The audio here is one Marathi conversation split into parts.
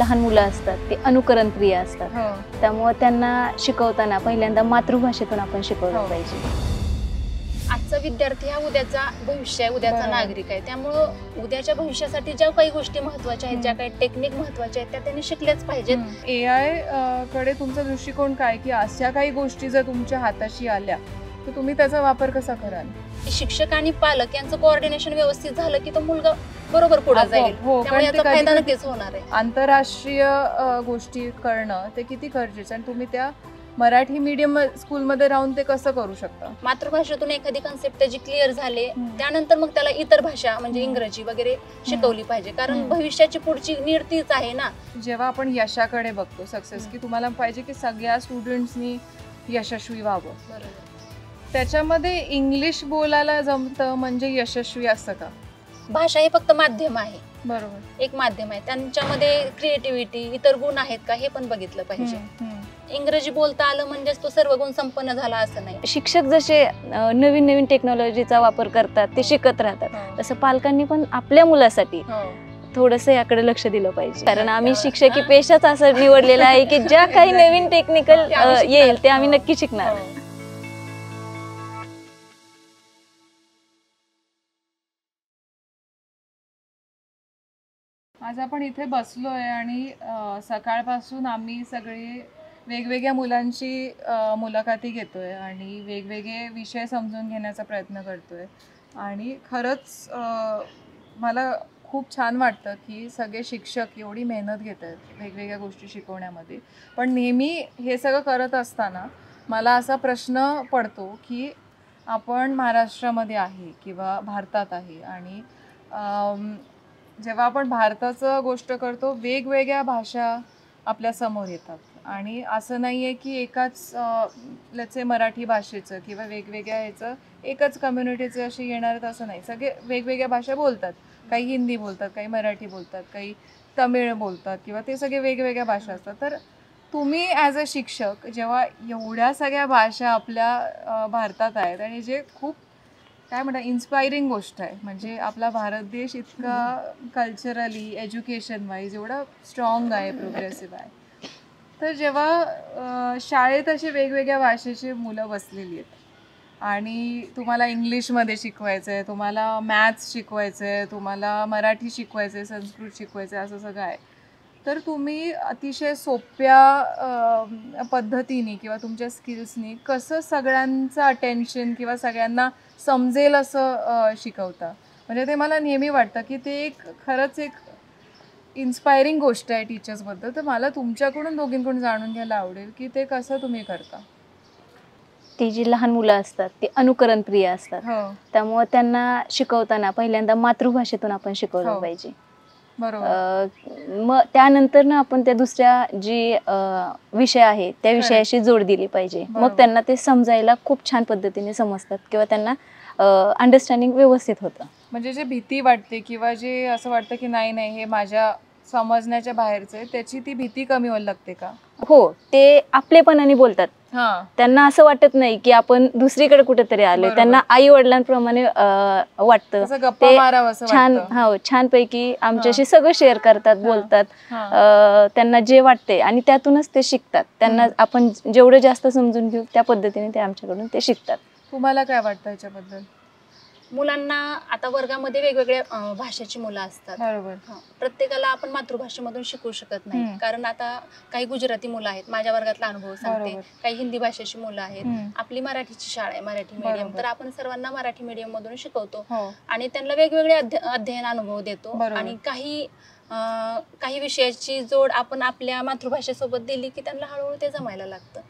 लहान मुलं असतात ते अनुकरण प्रिय असतात, त्यामुळे त्यांना शिकवताना पहिल्यांदा मातृभाषेतून आपण शिकवलं पाहिजे. आजचा विद्यार्थी हा उद्याचा भविष्य आहे, उद्याचा नागरिक आहे. त्यामुळं उद्याच्या भविष्यासाठी ज्या काही गोष्टी महत्त्वाच्या आहेत, ज्या काही टेक्निक महत्त्वाच्या आहेत त्या त्यांनी शिकल्याच पाहिजेत. AI कडे तुमचा दृष्टिकोन काय, की अशा काही गोष्टी जर तुमच्या हाताशी आल्या तर तुम्ही त्याचा वापर कसा कराल? शिक्षक आणि पालक यांचं कोऑर्डिनेशन व्यवस्थित झालं की तो मुलगा बरोबर पुढे जाईल. त्यामुळे याचा फायदा नक्कीच होणार आहे. आंतरराष्ट्रीय गोष्टी करणं ते किती गरजेचं आणि तुम्ही त्या मराठी मीडियम स्कूलमध्ये राहून ते कसं करू शकता? मातृभाषेतून एखादी कन्सेप्ट त्याची क्लिअर झाले त्यानंतर मग त्याला इतर भाषा म्हणजे इंग्रजी वगैरे शिकवली पाहिजे, कारण भविष्याची पुढची नीड तीच आहे ना. जेव्हा आपण यशाकडे बघतो सक्सेस, की तुम्हाला पाहिजे की सगळ्या स्टुडंट्सनी यशस्वी व्हावं, त्याच्यामध्ये इंग्लिश बोलायला जमतं म्हणजे यशस्वी असतं का? भाषा हे फक्त माध्यम आहे. बरोबर, एक माध्यम आहे, त्यांच्यामध्ये क्रिएटिव्हिटी इतर गुण आहेत का हे पण बघितलं पाहिजे. इंग्रजी बोलता आलं म्हणजेच तो सर्व गुण संपन्न झाला असं नाही. शिक्षक जसे नवीन नवीन टेक्नॉलॉजीचा वापर करतात ते शिकत राहतात, तसं पालकांनी पण आपल्या मुलासाठी थोडंसं याकडे लक्ष दिलं पाहिजे, कारण आम्ही शिक्षकी पेशाच असं निवडलेला आहे की ज्या काही नवीन टेक्निकल येईल ते आम्ही नक्की शिकणार. आज आपण इथे बसलोय आणि सकाळपासून आम्ही सगळे वेगवेगळ्या मुलांची मुलाखती घेतोय आणि वेगवेगळे विषय समजून घेण्याचा प्रयत्न करतोय आणि खरंच मला खूप छान वाटतं की सगळे शिक्षक एवढी मेहनत घेत आहेत वेगवेगळ्या गोष्टी शिकवण्यामध्ये. पण नेहमी हे सगळं करत असताना मला असा प्रश्न पडतो की आपण महाराष्ट्रामध्ये आहे किंवा भारतात आहे आणि जेव्हा आपण भारताचं गोष्ट करतो वेगवेगळ्या भाषा आपल्या समोर येतात आणि असं नाही आहे की एकाच लेट्स से मराठी भाषेचं किंवा वेगवेगळ्या ह्याचं एकच कम्युनिटीचं अशी येणार आहेत असं नाही. सगळे वेगवेगळ्या भाषा बोलतात, काही हिंदी बोलतात, काही मराठी बोलतात, काही तमिळ बोलतात किंवा ते सगळे वेगवेगळ्या भाषा असतात. तर तुम्ही ॲज अ शिक्षक जेव्हा एवढ्या सगळ्या भाषा आपल्या भारतात आहेत आणि जे खूप काय म्हणतात इन्स्पायरिंग गोष्ट आहे, म्हणजे आपला भारत देश इतका कल्चरली एज्युकेशन वाईज एवढा स्ट्रॉंग आहे, प्रोग्रेसिव्ह आहे, तर जेव्हा शाळेत अशी वेगवेगळ्या भाषेची मुलं बसलेली आहेत आणि तुम्हाला इंग्लिशमध्ये शिकवायचं आहे, तुम्हाला मॅथ्स शिकवायचं आहे, तुम्हाला मराठी शिकवायचं आहे, संस्कृत शिकवायचं आहे, असं सगळं आहे, तर तुम्ही अतिशय सोप्या पद्धतीने किंवा तुमच्या स्किल्सनी कसं सगळ्यांचं अटेन्शन किंवा सगळ्यांना समजेल असं शिकवता? म्हणजे ते मला नेहमी वाटतं की ते एक खरंच एक इन्स्पायरिंग गोष्ट आहे टीचर्सबद्दल. तर मला तुमच्याकडून दोघींकडून जाणून घ्यायला आवडेल की ते कसं तुम्ही करता. ती जी लहान मुलं असतात ते अनुकरण प्रिय असतात, त्यामुळे त्यांना शिकवताना पहिल्यांदा मातृभाषेतून आपण शिकवलं पाहिजे. मग त्यानंतर ना आपण त्या दुसऱ्या जी विषय आहे त्या विषयाशी जोड दिली पाहिजे. मग त्यांना ते समजायला खूप छान पद्धतीने समजतात किंवा त्यांना अंडरस्टँडिंग व्यवस्थित होतं. म्हणजे जे भीती वाटते किंवा जे असं वाटतं की नाही नाही हे माझ्या समजण्याच्या बाहेरचं आहे, त्याची ती भीती कमी व्हायला लागते का? हो, ते आपलेपणाने बोलतात. त्यांना असं वाटत नाही की आपण दुसरीकडे कुठेतरी आलोय. त्यांना आई वडिलांप्रमाणे वाटतं. ते छान छानपैकी आमच्याशी सगळं शेअर करतात, बोलतात, त्यांना जे वाटते आणि त्यातूनच ते शिकतात. त्यांना आपण जेवढं जास्त समजून घेऊ त्या पद्धतीने ते आमच्याकडून ते शिकतात. तुम्हाला काय वाटतं याच्याबद्दल? मुलांना आता वर्गामध्ये वेगवेगळ्या भाषेची मुलं असतात. बरोबर. प्रत्येकाला आपण मातृभाषेमधून शिकवू शकत नाही, कारण आता काही गुजराती मुलं आहेत, माझ्या वर्गातला अनुभव सांगते, काही हिंदी भाषेची मुलं आहेत, आपली मराठीची शाळा आहे मराठी मीडियम, तर आपण सर्वांना मराठी मीडियम मधून शिकवतो आणि त्यांना वेगवेगळे अध्ययन अनुभव देतो आणि काही विषयाची जोड आपण आपल्या मातृभाषेसोबत दिली की त्यांना हळूहळू ते जमायला लागतं.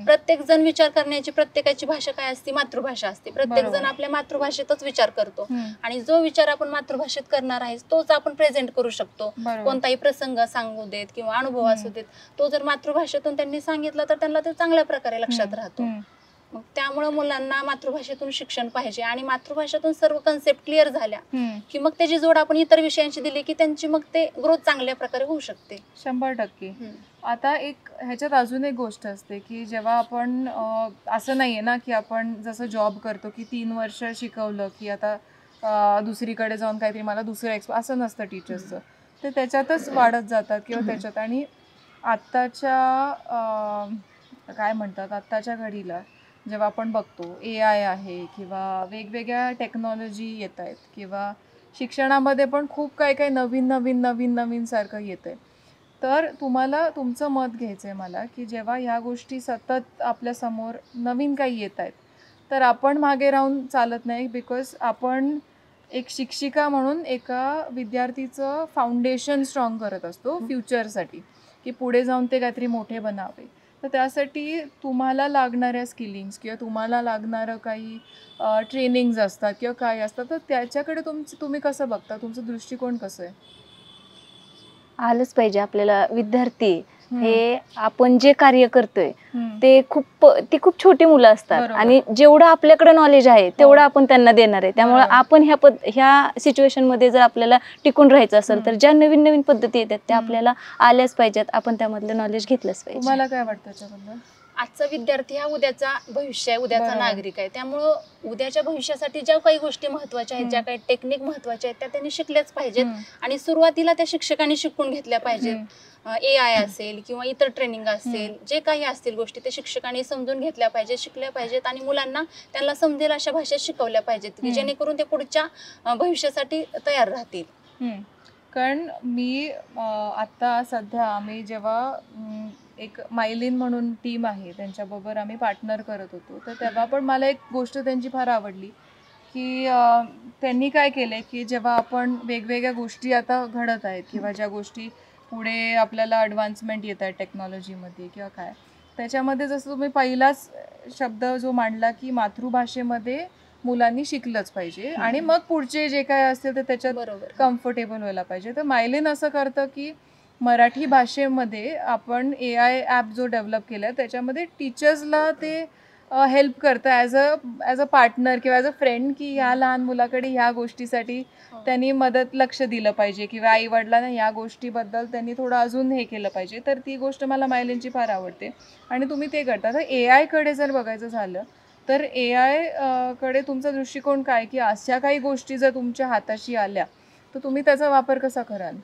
प्रत्येक जण विचार करण्याची प्रत्येकाची भाषा काय असते? मातृभाषा असते. प्रत्येक जण आपल्या मातृभाषेतच विचार करतो आणि जो विचार आपण मातृभाषेत करणार आहे तोच आपण प्रेझेंट करू शकतो. कोणताही प्रसंग सांगू देत किंवा अनुभव असू देत, तो जर मातृभाषेतून त्यांनी सांगितला तर त्यांना ते चांगल्या प्रकारे लक्षात राहतो. मग त्यामुळे मुलांना मातृभाषेतून शिक्षण पाहिजे आणि मातृभाषेतून सर्व कन्सेप्ट क्लिअर झाल्या की मग त्याची जोड आपण इतर विषयांशी दिली की त्यांची मग ते ग्रोथ चांगल्या प्रकारे होऊ शकते. 100%. आता एक ह्याच्यात अजून एक गोष्ट असते की जेव्हा आपण असं नाहीये ना की आपण जसं जॉब करतो की 3 वर्ष शिकवलं की आता दुसरीकडे जाऊन काहीतरी मला दुसरं असं नसतं टीचर्सचं. ते त्याच्यातच वाढत जातात किंवा त्याच्यात. आणि काय म्हणतात, आत्ताच्या घडीला जेव्हा आपण बघतो AI आहे किंवा वेगवेगळ्या टेक्नॉलॉजी येत आहेत किंवा शिक्षणामध्ये पण खूप काय काय नवीन नवीन नवीन नवीन सारखं येतंय. तर तुम्हाला तुमचं मत घ्यायचं आहे मला, की जेव्हा ह्या गोष्टी सतत आपल्यासमोर नवीन काही येत आहेत तर आपण मागे राहून चालत नाही, बिकॉज आपण एक शिक्षिका म्हणून एका विद्यार्थीचं फाउंडेशन स्ट्रॉंग करत असतो फ्युचरसाठी, की पुढे जाऊन ते काहीतरी मोठे बनावे. तर त्यासाठी तुम्हाला लागणाऱ्या स्किलिंग्स किंवा तुम्हाला लागणारं काही ट्रेनिंग्ज असतात किंवा काय असतात, तर त्याच्याकडे तुम्ही कसं बघता, तुमचं दृष्टिकोन कसं आहे? आलंच पाहिजे आपल्याला. विद्यार्थी हे आपण जे कार्य करतोय ते खूप छोटी मुलं असतात आणि जेवढं आपल्याकडे नॉलेज आहे तेवढं आपण त्यांना देणार आहे. त्यामुळे आपण ह्या सिच्युएशन मध्ये जर आपल्याला टिकून राहायचं असेल तर ज्या नवीन नवीन पद्धती येतात त्या आपल्याला आल्याच पाहिजेत. आपण त्यामधलं नॉलेज घेतलंच पाहिजे. तुम्हाला काय वाटतं त्याच्याबद्दल? आजचा विद्यार्थी हा उद्याचा भविष्य आहे, उद्याचा नागरिक आहे. त्यामुळं उद्याच्या भविष्यासाठी ज्या काही गोष्टी महत्वाच्या आहेत, ज्या काही टेक्निक महत्वाच्या आहेत त्या त्यांनी शिकल्याच पाहिजेत आणि सुरुवातीला त्या शिक्षकांनी शिकून घेतल्या पाहिजेत. AI असेल किंवा इतर ट्रेनिंग असेल, जे काही असतील गोष्टी ते शिक्षकांनी समजून घेतल्या पाहिजेत, शिकल्या पाहिजेत आणि मुलांना त्यांना समजेल अशा भाषेत शिकवल्या पाहिजेत की जेणेकरून ते पुढच्या भविष्यासाठी तयार राहतील. कारण मी आता सध्या आम्ही जेव्हा एक मायलिन म्हणून टीम आहे त्यांच्याबरोबर आम्ही पार्टनर करत होतो, तर तेव्हा पण मला एक गोष्ट त्यांची फार आवडली की त्यांनी काय केलंय की जेव्हा आपण वेगवेगळ्या गोष्टी आता घडत आहेत किंवा ज्या गोष्टी पुढे आपल्याला ॲडव्हान्समेंट येत आहे टेक्नॉलॉजीमध्ये किंवा काय, त्याच्यामध्ये जसं तुम्ही पहिलाच शब्द जो मांडला की मातृभाषेमध्ये मुलांनी शिकलंच पाहिजे आणि मग पुढचे जे काय असतील तर त्याच्यात कम्फर्टेबल व्हायला पाहिजे. तर मायलिन असं करतं की मराठी भाषेमध्ये आपण AI ॲप जो डेव्हलप केला आहे त्याच्यामध्ये टीचर्सला ते हेल्प करतं ॲज अ पार्टनर किंवा ॲज अ फ्रेंड, की ह्या लहान मुलाकडे ह्या गोष्टीसाठी त्यांनी लक्ष दिलं पाहिजे किंवा आई वडिलांना ह्या गोष्टीबद्दल त्यांनी थोडं अजून हे केलं पाहिजे. तर ती गोष्ट मला मायलिनची फार आवडते आणि तुम्ही ते करता. तर AI कडे जर बघायचं झालं तर AI कडे तुमचा दृष्टिकोन काय, की अशा काही गोष्टी जर तुमच्या हाताशी आल्या तर तुम्ही त्याचा वापर कसा कराल?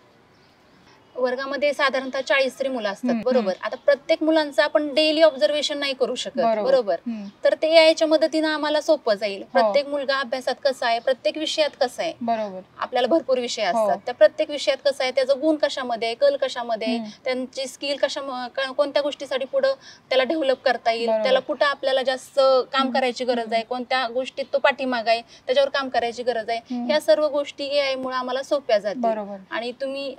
वर्गामध्ये साधारणतः 40 तरी मुलं असतात, बरोबर. आता प्रत्येक मुलांचं आपण डेली ऑब्झर्वेशन नाही करू शकत, बरोबर. तर ते AI मदतीनं आम्हाला सोपं जाईल. प्रत्येक मुलगा अभ्यासात कसा आहे, प्रत्येक विषयात कसा आहे, बरोबर. आपल्याला भरपूर विषय असतात, त्या प्रत्येक विषयात कसं आहे, त्याचा गुण कशामध्ये, कल कशामध्ये, त्यांची स्किल कोणत्या गोष्टीसाठी पुढं त्याला डेव्हलप करता येईल, त्याला कुठं आपल्याला जास्त काम करायची गरज आहे, कोणत्या गोष्टीत तो पाठीमाग आहे त्याच्यावर काम करायची गरज आहे, ह्या सर्व गोष्टी AI मुळे आम्हाला सोप्या जातील. आणि तुम्ही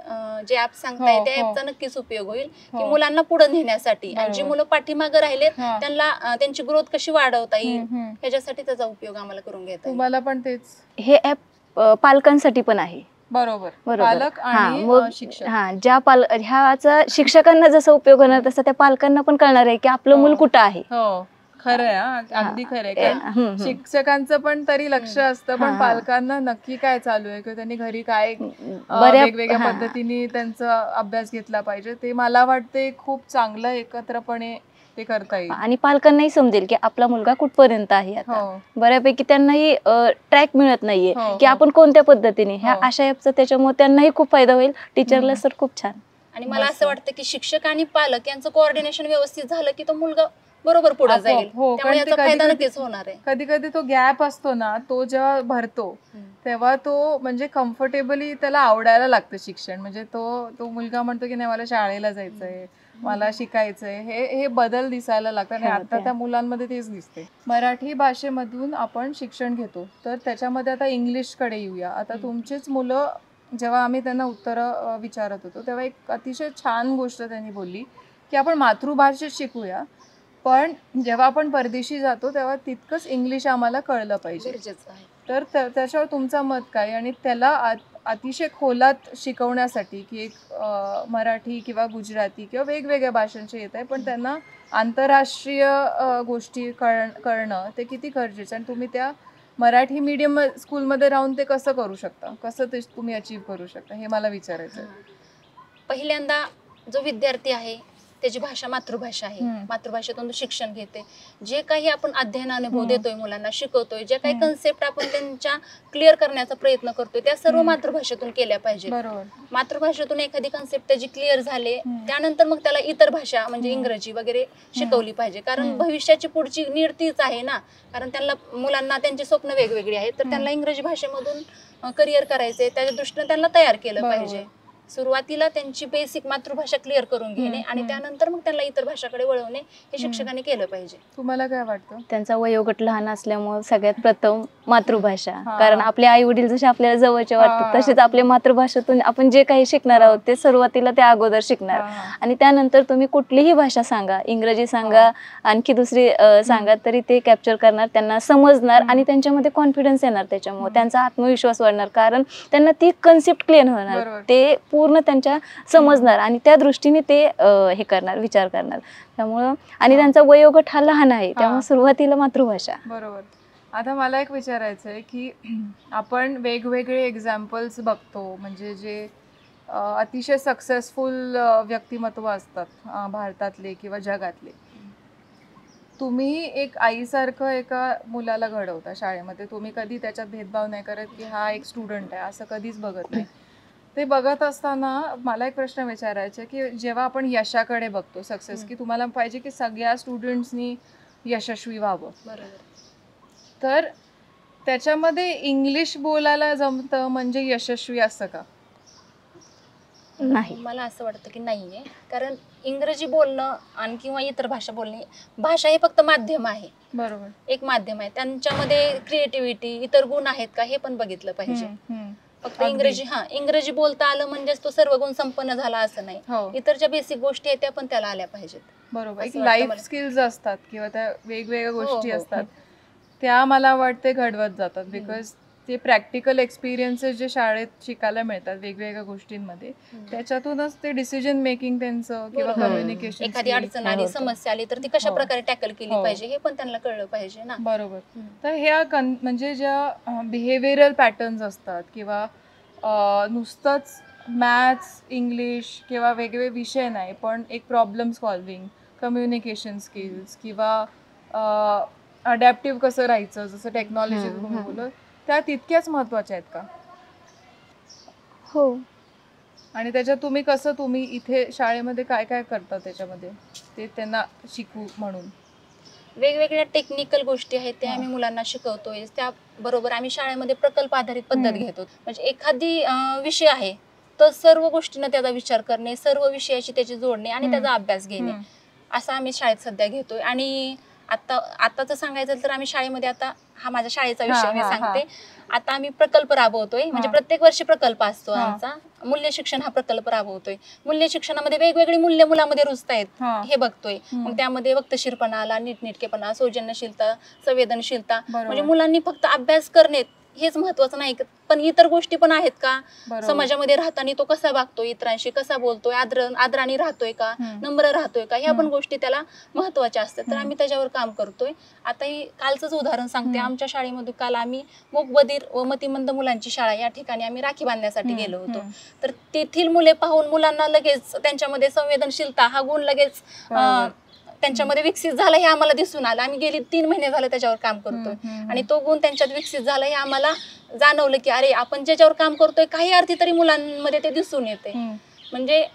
जे ऍप सांगताय त्या ऍपचा नक्कीच उपयोग होईल की मुलांना पुढे नेण्यासाठी आणि जी मुलं पाठीमागे राहिलेत त्यांना त्यांची ग्रोथ कशी वाढवता येईल ह्याच्यासाठी त्याचा उपयोग आम्हाला करून घेता येईल. तुम्हाला पण तेच हे ऍप पालकांसाठी पण आहे. बरोबर. पालक आणि शिक्षक. ह्याचा शिक्षकांना जसा उपयोग होणार तसा त्या पालकांना पण कळणार आहे की आपलं मूल कुठं आहे. खरंय, अगदी खरंय. शिक्षकांचं पण तरी लक्ष असतं, पण पालकांना नक्की काय चालू आहे किंवा त्यांनी घरी काय वेगवेगळ्या पद्धतीने त्यांचा अभ्यास घेतला पाहिजे, ते मला वाटते खूप चांगलं एकत्रपणे ते करता येईल आणि पालकांनाही समजेल की आपला मुलगा कुठपर्यंत आहे. आता बऱ्यापैकी त्यांनाही ट्रॅक मिळत नाहीये की आपण कोणत्या पद्धतीने ह्या अशा ऍपचा, त्याच्यामुळे त्यांनाही खूप फायदा होईल, टीचरला तर खूप छान. आणि मला असं वाटतं की शिक्षक आणि पालक यांचं कोऑर्डिनेशन व्यवस्थित झालं की तो मुलगा बरोबर पुढे जाईल, त्यामुळे याचा फायदा नक्कीच होणार आहे. कधी कधी तो गॅप असतो ना, तो जेव्हा भरतो तेव्हा तो म्हणजे कम्फर्टेबली त्याला आवडायला लागतं शिक्षण. म्हणजे तो मुलगा म्हणतो की नाही मला शाळेला जायचंय, मला शिकायचंय, हे बदल दिसायला लागतात आणि आता त्या मुलांमध्ये तेच दिसते. मराठी भाषेमधून आपण शिक्षण घेतो तर त्याच्यामध्ये आता इंग्लिशकडे येऊया. आता तुमचीच मुलं, जेव्हा आम्ही त्यांना उत्तरं विचारत होतो तेव्हा एक अतिशय छान गोष्ट त्यांनी बोलली की आपण मातृभाषेत शिकूया, पण जेव्हा आपण परदेशी जातो तेव्हा तितकंच इंग्लिश आम्हाला कळलं पाहिजे. तर त्याच्यावर तुमचं मत काय? आणि त्याला अतिशय खोलात शिकवण्यासाठी की एक मराठी किंवा गुजराती किंवा वेगवेगळ्या भाषांचे येत आहे, पण त्यांना आंतरराष्ट्रीय गोष्टी कळणं ते किती गरजेचं, आणि तुम्ही त्या मराठी मीडियम स्कूलमध्ये राहून ते कसं करू शकता, कसं ते तुम्ही अचीव्ह करू शकता, हे मला विचारायचं आहे. पहिल्यांदा जो विद्यार्थी आहे त्याची भाषा मातृभाषा आहे, मातृभाषेतून शिक्षण घेते. जे काही आपण अध्ययन अनुभव देतोय मुलांना, शिकवतोय, जे काही कन्सेप्ट आपण त्यांच्या क्लिअर करण्याचा प्रयत्न करतोय त्या सर्व मातृभाषेतून केल्या पाहिजे. मातृभाषेतून एखादी कन्सेप्ट त्याची क्लिअर झाले त्यानंतर मग त्याला इतर भाषा म्हणजे इंग्रजी वगैरे शिकवली पाहिजे. कारण भविष्याची पुढची नीड तीच आहे ना. कारण त्यांना मुलांना त्यांची स्वप्न वेगवेगळी आहेत, तर त्यांना इंग्रजी भाषेमधून करिअर करायचंय, त्याच्या दृष्टीने त्यांना तयार केलं पाहिजे. सुरुवातीला त्यांची बेसिक मातृभाषा क्लिअर करून घेणे आणि त्यानंतर मग त्यांना इतर भाषाकडे वळवणे हे शिक्षकांनी केलं पाहिजे. तुम्हाला काय वाटतं? त्यांचा वयोगट लहान असल्यामुळे सगळ्यात प्रथम मातृभाषा, कारण आपले आई वडील जसे आपल्याला जवळचे वाटतात तसेच आपल्या मातृभाषेतून आपण जे काही शिकणार आहोत ते सुरुवातीला त्या अगोदर शिकणार आणि त्यानंतर तुम्ही कुठलीही भाषा सांगा, इंग्रजी सांगा, आणखी दुसरी सांगा, तरी ते कॅप्चर करणार, त्यांना समजणार आणि त्यांच्यामध्ये कॉन्फिडन्स येणार. त्याच्यामुळे त्यांचा आत्मविश्वास वाढणार, कारण त्यांना ती कन्सेप्ट क्लिअर होणार, ते पूर्ण त्यांच्या समजणार आणि त्या दृष्टीने ते हे करणार, विचार करणार. त्यामुळं आणि त्यांचा वयोगट हा लहान आहे, त्यामुळे सुरुवातीला मातृभाषा. बरोबर. आता मला एक विचारायचं आहे की आपण वेगवेगळे एक्झाम्पल्स बघतो, म्हणजे जे अतिशय सक्सेसफुल व्यक्तिमत्व असतात भारतातले किंवा जगातले. तुम्ही एक आईसारखं एका मुलाला घडवता शाळेमध्ये, तुम्ही कधी त्याच्यात भेदभाव नाही करत की हा एक स्टुडंट आहे असं कधीच बघत नाही. ते बघत असताना मला एक प्रश्न विचारायचा की जेव्हा आपण यशाकडे बघतो, सक्सेस, की तुम्हाला पाहिजे की सगळ्या स्टुडंट्सनी यशस्वी व्हावं, तर त्याच्यामध्ये इंग्लिश बोलायला जमतं म्हणजे यशस्वी असतं का? नाही, मला असं वाटतं की नाहीये. कारण इंग्रजी बोलणं आणि किंवा इतर भाषा बोलणे, भाषा हे फक्त माध्यम आहे. बरोबर, एक माध्यम आहे, त्यांच्यामध्ये क्रिएटिव्हिटी, इतर गुण आहेत का हे पण बघितलं पाहिजे. फक्त इंग्रजी बोलता आलं म्हणजेच तो सर्व गुण संपन्न झाला असं नाही. इतर ज्या बेसिक गोष्टी आहेत त्या पण त्याला आल्या पाहिजेत. बरोबर. एक लाईफ स्किल्स असतात किंवा त्या वेगवेगळ्या गोष्टी असतात, त्या मला वाटते घडवत जातात. बिकॉज ते प्रॅक्टिकल एक्सपिरियन्सेस जे शाळेत शिकायला मिळतात वेगवेगळ्या गोष्टींमध्ये, त्याच्यातूनच ते डिसिजन मेकिंग त्यांचं किंवा कम्युनिकेशन, एखादी अडचण आली, समस्या आली तर ती कशा प्रकारे टॅकल केली पाहिजे हे पण त्यांना कळलं पाहिजे ना. बरोबर. तर ह्या म्हणजे ज्या बिहेवियरल पॅटर्न्स असतात किंवा नुसतंच मॅथ्स, इंग्लिश किंवा वेगवेगळे विषय नाही, पण एक प्रॉब्लेम सॉल्विंग, कम्युनिकेशन स्किल्स किंवा अडॅप्टिव्ह कसं राहायचं, जसं टेक्नॉलॉजी तुम्ही बोलत, त्या तितक्याच महत्त्वाच्या आहेत का? हो. आणि त्याच्यात तुम्ही इथे शाळेमध्ये काय काय करता त्याच्यामध्ये ते त्यांना शिकू म्हणून? वेगवेगळ्या टेक्निकल गोष्टी आहेत त्या आम्ही मुलांना शिकवतोय. त्याबरोबर आम्ही शाळेमध्ये प्रकल्प आधारित पद्धत घेतो. म्हणजे एखादी विषय आहे तर सर्व गोष्टींना त्याचा विचार करणे, सर्व विषयाची त्याची जोडणे आणि त्याचा अभ्यास घेणे, असं आम्ही शाळेत सध्या घेतोय. आणि आताच सांगायचं तर आम्ही शाळेमध्ये, आता हा माझ्या शाळेचा विषय मी सांगते, आता आम्ही प्रकल्प राबवतोय. म्हणजे प्रत्येक वर्षी प्रकल्प असतो आमचा. मूल्य शिक्षण हा प्रकल्प राबवतोय. मूल्य शिक्षणामध्ये वेगवेगळी मूल्य मुलामध्ये रुजतायत हे बघतोय. मग त्यामध्ये वक्तशीरपणा आला, नीटनेटकेपणा, सौजन्यशीलता, संवेदनशीलता. म्हणजे मुलांनी फक्त अभ्यास करणे हेच महत्वाचं नाही, पण इतर गोष्टी पण आहेत का, समाजामध्ये राहताना तो कसा वागतोय, इतरांशी कसा बोलतोय, आदराने राहतोय का, नम्र राहतोय का, ह्या पण गोष्टी त्याला महत्वाच्या असतात. तर आम्ही त्याच्यावर काम करतोय. आता ही कालचंच उदाहरण सांगते. आमच्या शाळेमध्ये काल आम्ही मूकबधीर व मतिमंद मुलांची शाळा या ठिकाणी आम्ही राखी बांधण्यासाठी गेलो होतो. तर तेथील मुले पाहून मुलांना लगेच त्यांच्यामध्ये संवेदनशीलता हा गुण लगेच त्यांच्यामध्ये विकसित झाला हे आम्हाला दिसून आलं. आम्ही गेली 3 महिने झाले त्याच्यावर काम करतोय आणि तो गुण त्यांच्यात विकसित झाला हे आम्हाला जाणवलं की अरे आपण ज्याच्यावर काम करतोय काही अर्थी तरी मुलांमध्ये ते दिसून येते. म्हणजे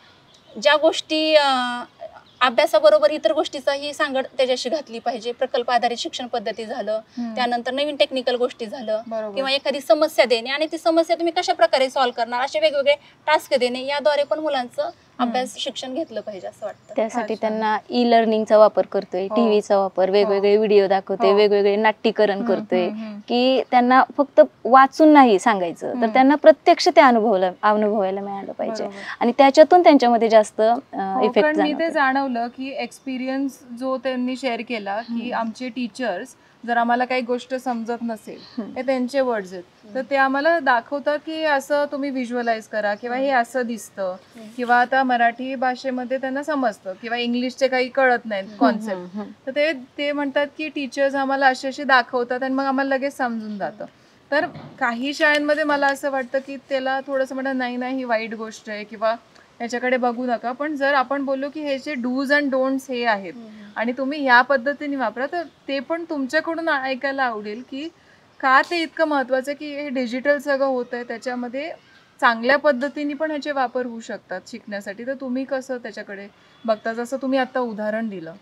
ज्या गोष्टी अभ्यासाबरोबर इतर गोष्टीचाही सांगड त्याच्याशी घातली पाहिजे. प्रकल्प आधारित शिक्षण पद्धती झालं, त्यानंतर नवीन टेक्निकल गोष्टी झालं, किंवा एखादी समस्या देणे आणि ती समस्या तुम्ही कशा प्रकारे सॉल्व्ह करणार असे वेगवेगळे टास्क देणे, याद्वारे पण मुलांचं अभ्यास शिक्षण घेतलं पाहिजे असं वाटतं. त्यासाठी त्यांना ई लर्निंगचा वापर करतोय, टीव्हीचा वापर, वेगवेगळे व्हिडिओ दाखवतोय, वेगवेगळे नाट्यकरण करतोय, की त्यांना फक्त वाचून नाही सांगायचं, तर त्यांना प्रत्यक्ष ते अनुभवायला मिळालं पाहिजे आणि त्याच्यातून त्यांच्यामध्ये जास्त इफेक्ट मी ते जाणवलं की एक्सपिरियन्स जो त्यांनी शेअर केला की आमचे टीचर्स जर आम्हाला काही गोष्ट समजत नसेल, हे त्यांचे वर्ड्स आहेत, तर ते आम्हाला दाखवतात की असं तुम्ही व्हिज्युअलाइज करा किंवा हे असं दिसतं, किंवा आता मराठी भाषेमध्ये त्यांना समजतं किंवा इंग्लिशचे काही कळत नाहीत कॉन्सेप्ट, तर ते म्हणतात की टीचर्स आम्हाला असे दाखवतात आणि मग आम्हाला लगेच समजून जातं. तर काही शाळांमध्ये मला असं वाटतं की त्याला थोडंसं म्हणतात नाही ही वाईट गोष्ट आहे किंवा याच्याकडे बघू नका. पण जर आपण बोललो की हे जे डूज अँड डोंट्स हे आहेत आणि तुम्ही ह्या पद्धतीने वापरा, तर ते पण तुमच्याकडून ऐकायला आवडेल की का ते इतकं महत्त्वाचं की हे डिजिटल सगळं होत आहे, त्याच्यामध्ये चांगल्या पद्धतीने पण ह्याचे वापर होऊ शकतात शिकण्यासाठी. तर तुम्ही कसं त्याच्याकडे बघता, जसं तुम्ही आता उदाहरण दिलं?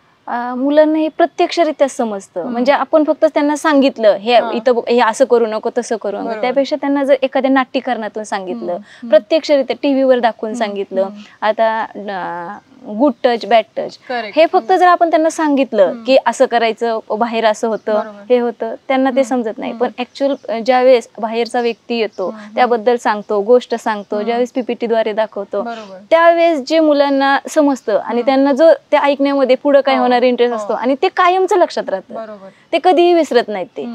मुलांना हे प्रत्यक्षरित्या समजतं. म्हणजे आपण फक्त त्यांना सांगितलं हे इथं हे असं करू नको तसं करू नको, त्यापेक्षा त्यांना जर एखाद्या नाट्यकरणातून सांगितलं, प्रत्यक्षरित्या टीव्हीवर दाखवून सांगितलं, आता गुड टच बॅड टच हे फक्त जर आपण त्यांना सांगितलं की असं करायचं, बाहेर असं होतं हे होतं, त्यांना ते समजत नाही. पण ऍक्च्युअल ज्यावेळेस बाहेरचा व्यक्ती येतो त्याबद्दल सांगतो, गोष्ट सांगतो, ज्यावेळेस पीपीटी द्वारे दाखवतो, त्यावेळेस जे मुलांना समजतं आणि त्यांना जो त्या ऐकण्यामध्ये पुढे काय होणार इंटरेस्ट असतो आणि ते कायमचं लक्षात राहतं, ते कधीही विसरत नाहीत ते.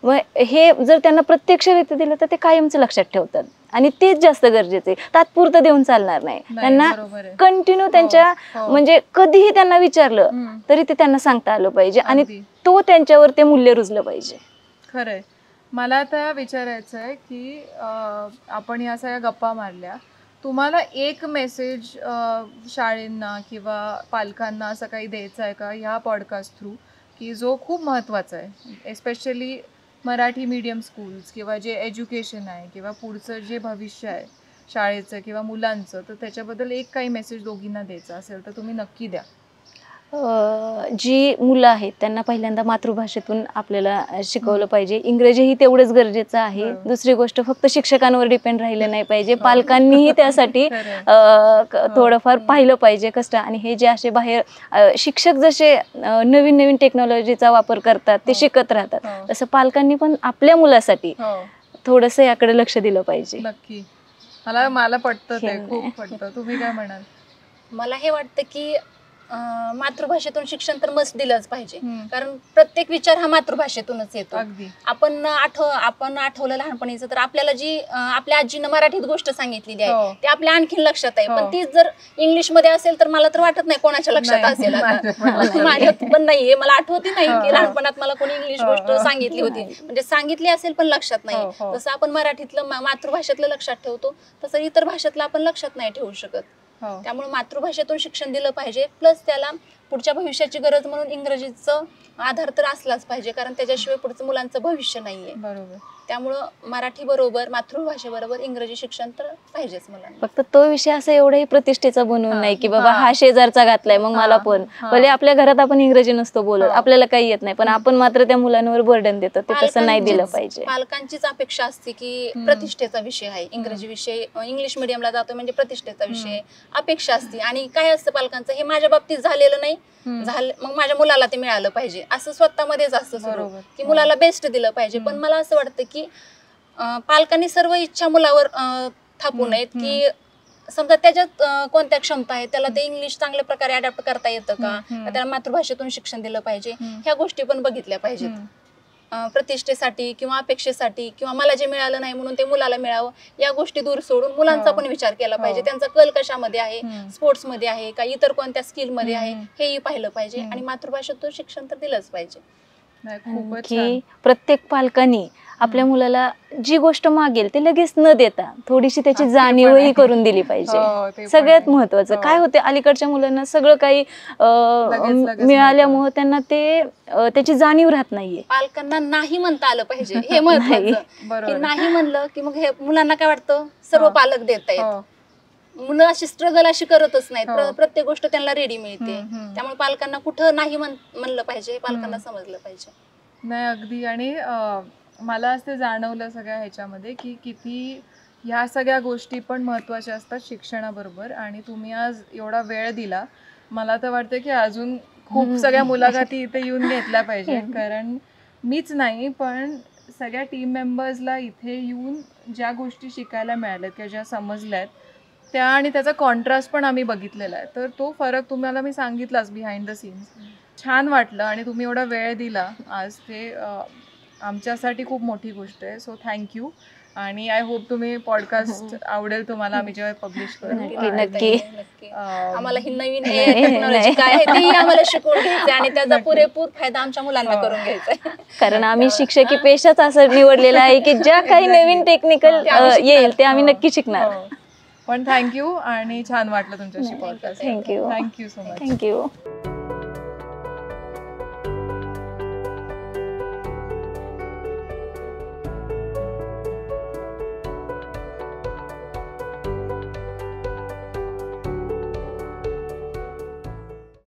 मग हे जर त्यांना प्रत्यक्षरित्या दिलं तर ते कायमचं लक्षात ठेवतात आणि तेच जास्त गरजेचे. तात्पुरतं देऊन चालणार नाही, त्यांना कंटिन्यू त्यांच्या म्हणजे कधीही त्यांना विचारलं तरी ते त्यांना सांगता आलं पाहिजे आणि तो त्यांच्यावर ते मूल्य रुजलं पाहिजे. खरंय. मला आता विचारायचं आहे की आपण ह्या सगळ्या गप्पा मारल्या, तुम्हाला एक मेसेज शाळेंना किंवा पालकांना असं काही द्यायचं आहे का ह्या पॉडकास्ट थ्रू, की जो खूप महत्त्वाचा आहे, एस्पेशली मराठी मीडियम स्कूल्स किंवा जे एज्युकेशन आहे किंवा पुढचं जे भविष्य आहे शाळेचं किंवा मुलांचं, तर त्याच्याबद्दल एक काही मेसेज दोघींना द्यायचा असेल तर तुम्ही नक्की द्या. जी मुलं आहेत त्यांना पहिल्यांदा मातृभाषेतून आपल्याला शिकवलं पाहिजे. इंग्रजीही तेवढंच गरजेचं आहे. दुसरी गोष्ट, फक्त शिक्षकांवर डिपेंड राहिलं नाही पाहिजे, पालकांनीही त्यासाठी थोडंफार पाहिलं पाहिजे कष्ट. आणि हे जे असे बाहेर शिक्षक जसे नवीन नवीन टेक्नॉलॉजीचा वापर करतात, ते शिकत राहतात, तसं पालकांनी पण आपल्या मुलासाठी थोडंसं याकडे लक्ष दिलं पाहिजे. नक्की. मला पटतं, ते खूप पटतं. तुम्ही काय म्हणाल? मला हे वाटतं की मातृभाषेतून शिक्षण तर मस्त दिलंच पाहिजे, कारण प्रत्येक विचार हा मातृभाषेतूनच येतो. आपण आठवलं लहानपणीचं तर आपल्याला जी आपल्या आजीनं मराठीत गोष्ट सांगितलेली आहे ते आपल्या आणखीन लक्षात आहे. पण तीच जर इंग्लिश मध्ये असेल तर मला तर वाटत नाही कोणाच्या लक्षात असेल. माझ्यात पण नाहीये, मला आठवतही नाही की लहानपणात मला कोणी इंग्लिश गोष्ट सांगितली होती. म्हणजे सांगितली असेल पण लक्षात नाही. जसं आपण मराठीतलं मातृभाषेतलं लक्षात ठेवतो तसं इतर भाषेतलं आपण लक्षात नाही ठेवू शकत. त्यामुळे मातृभाषेतून शिक्षण दिलं पाहिजे. प्लस त्याला पुढच्या भविष्याची गरज म्हणून इंग्रजीचं आधार तर असलाच पाहिजे, कारण त्याच्याशिवाय पुढचं मुलांचं भविष्य नाहीये. बरोबर. त्यामुळं मराठी बरोबर मातृभाषेबरोबर इंग्रजी शिक्षण तर पाहिजेच मुलांना. फक्त तो विषय असं एवढाही प्रतिष्ठेचा बनवून नाही की बाबा हा शेजारचा घातलाय मग मला पण, भले आपल्या घरात आपण इंग्रजी नसतो बोलत, आपल्याला काही येत नाही, पण आपण मात्र त्या मुलांवर बर्डन देतो. ते तसं नाही दिलं पाहिजे. पालकांचीच अपेक्षा असते की प्रतिष्ठेचा विषय आहे इंग्रजी विषय, इंग्लिश मिडियमला जातोय म्हणजे प्रतिष्ठेचा विषय, अपेक्षा असते. आणि काय असतं पालकांचं, हे माझ्या बाबतीत झालेलं नाही, झालं मग माझ्या मुलाला ते मिळालं पाहिजे असं स्वतःमध्येच असतं सुरू, की मुलाला बेस्ट दिलं पाहिजे. पण मला असं वाटतं की पालकांनी सर्व इच्छा मुलावर थापू नयेत, की समजा त्याच्यात कोणत्या क्षमता आहेत, त्याला ते इंग्लिश चांगल्या प्रकारे अडॅप्ट करता येतं का, त्याला मातृभाषेतून शिक्षण दिलं पाहिजे, ह्या गोष्टी पण बघितल्या पाहिजेत. प्रतिष्ठेसाठी किंवा अपेक्षेसाठी किंवा मला जे मिळालं नाही म्हणून ते मुलाला मिळावं या गोष्टी दूर सोडून मुलांचा पण विचार केला पाहिजे. त्यांचा कल कशामध्ये आहे, स्पोर्ट्स मध्ये आहे का इतर कोणत्या स्किल मध्ये आहे, हेही पाहिलं पाहिजे. आणि मातृभाषेतून शिक्षण तर दिलंच पाहिजे. की प्रत्येक पालकांनी आपल्या मुलाला जी गोष्ट मागेल ते लगेच न देता थोडीशी त्याची जाणीवही करून दिली पाहिजे. सगळ्यात महत्वाचं काय होते, अलीकडच्या मुलांना सगळं काही मिळाल्यामुळे त्यांना ते त्याची जाणीव राहत नाहीये. पालकांना नाही म्हणता आलं पाहिजे, हे महत्वाचं. की नाही म्हणलं की मग हे मुलांना काय वाटतं सर्व पालक देत आहेत, मुलं अशी स्ट्रगल अशी करतच नाहीत, प्रत्येक गोष्ट त्यांना रेडी मिळते. त्यामुळे पालकांना कुठं नाही म्हणलं पाहिजे, पालकांना समजलं पाहिजे. नाही अगदी. आणि मला असं जाणवलं सगळ्या ह्याच्यामध्ये की किती ह्या सगळ्या गोष्टी पण महत्त्वाच्या असतात शिक्षणाबरोबर. आणि तुम्ही आज एवढा वेळ दिला, मला तर वाटतं की अजून खूप सगळ्या मुलाखती इथे येऊन घेतल्या पाहिजे, कारण मीच नाही पण सगळ्या टीम मेंबर्सला इथे येऊन ज्या गोष्टी शिकायला मिळाल्यात किंवा ज्या समजल्यात त्या आणि त्याचा कॉन्ट्रास्ट पण आम्ही बघितलेला आहे. तर तो फरक तुम्हाला मी सांगितलाच बिहाइंड द सीन्स. छान वाटलं आणि तुम्ही एवढा वेळ दिला आज, ते आमच्यासाठी खूप मोठी गोष्ट आहे. So thank you. आणि आय होप तुम्ही पॉडकास्ट आवडेल तुम्हाला आम्ही जेव्हा पब्लिश करू. नक्की. आम्हाला ही नवीन टेक्नॉलॉजी काय आहे तेही आम्हाला शिकवून घ्यायचं आणि त्याचा पुरेपूर फायदा आमच्या मुलांना करून घ्यायचा. कारण आम्ही शिक्षकी पेशाच असं निवडलेला आहे की ज्या काही नवीन टेक्निकल येईल ते आम्ही नक्की शिकणार. पण थँक्यू आणि छान वाटलं तुमच्याशी podcast. Thank you thank you so much. Thank you.